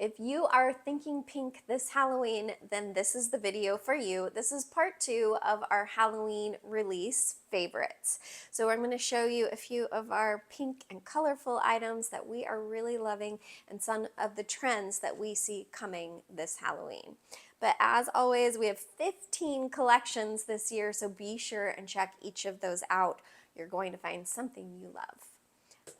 If you are thinking pink this Halloween, then this is the video for you. This is part 2 of our Halloween release favorites. So I'm going to show you a few of our pink and colorful items that we are really loving and some of the trends that we see coming this Halloween. But as always, we have 15 collections this year, so be sure and check each of those out. You're going to find something you love.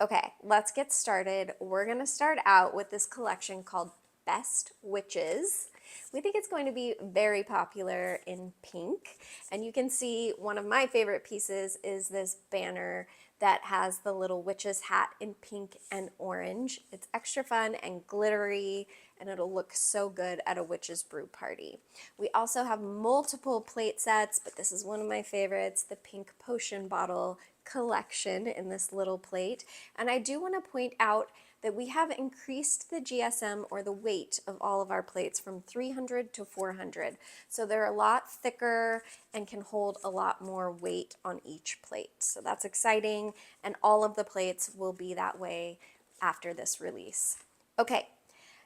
Okay, let's get started. We're going to start out with this collection called Best Witches. We think it's going to be very popular in pink. And you can see one of my favorite pieces is this banner that has the little witch's hat in pink and orange. It's extra fun and glittery, and it'll look so good at a witch's brew party. We also have multiple plate sets, but this is one of my favorites, the pink potion bottle collection in this little plate. And I do want to point out that we have increased the GSM, or the weight, of all of our plates from 300 to 400. So they're a lot thicker and can hold a lot more weight on each plate. So that's exciting, and all of the plates will be that way after this release. Okay,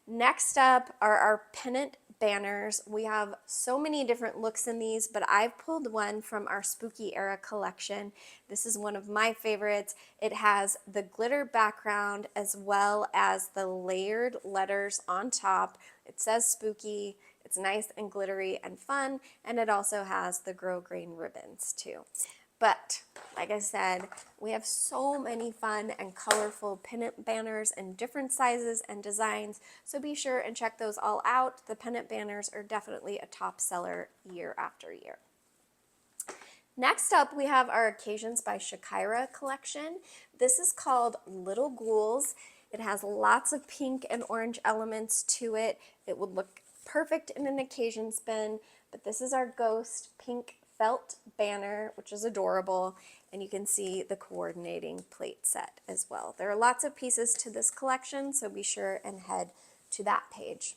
next up are our Pennant Banners. We have so many different looks in these, but I've pulled one from our Spooky Era collection. This is one of my favorites. It has the glitter background as well as the layered letters on top. It says spooky. It's nice and glittery and fun, and it also has the grosgrain ribbons too. But like I said, we have so many fun and colorful pennant banners in different sizes and designs, so be sure and check those all out. The pennant banners are definitely a top seller year after year. Next up, we have our Occasions by Shakira collection. This is called Little Ghouls. It has lots of pink and orange elements to it. It would look perfect in an occasion spin, but this is our ghost pink felt banner, which is adorable, and you can see the coordinating plate set as well. There are lots of pieces to this collection, so be sure and head to that page.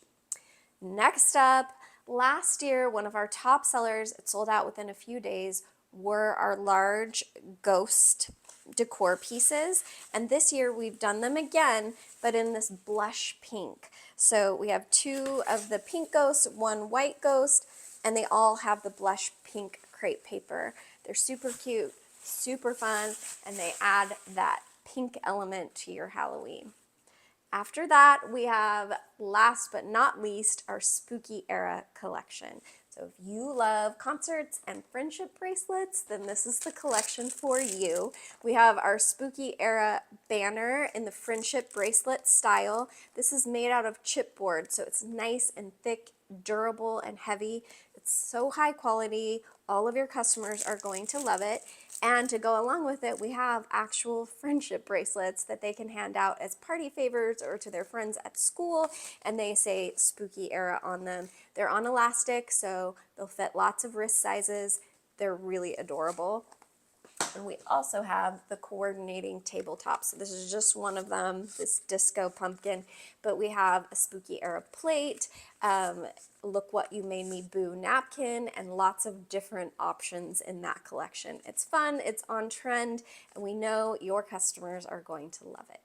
Next up, last year, one of our top sellers, it sold out within a few days, were our large ghost decor pieces, and this year we've done them again, but in this blush pink. So we have two of the pink ghosts, one white ghost, and they all have the blush pink crepe paper. They're super cute, super fun, and they add that pink element to your Halloween. After that, we have, last but not least, our Spooky Era collection. So if you love concerts and friendship bracelets, then this is the collection for you. We have our Spooky Era banner in the friendship bracelet style. This is made out of chipboard, so it's nice and thick, durable, and heavy. It's so high quality. All of your customers are going to love it. And to go along with it, we have actual friendship bracelets that they can hand out as party favors or to their friends at school, and they say Spooky Era on them. They're on elastic, so they'll fit lots of wrist sizes. They're really adorable. And we also have the coordinating tabletop. So this is just one of them, this disco pumpkin. But we have a Spooky Era plate, Look What You Made Me Boo napkin, and lots of different options in that collection. It's fun, it's on trend, and we know your customers are going to love it.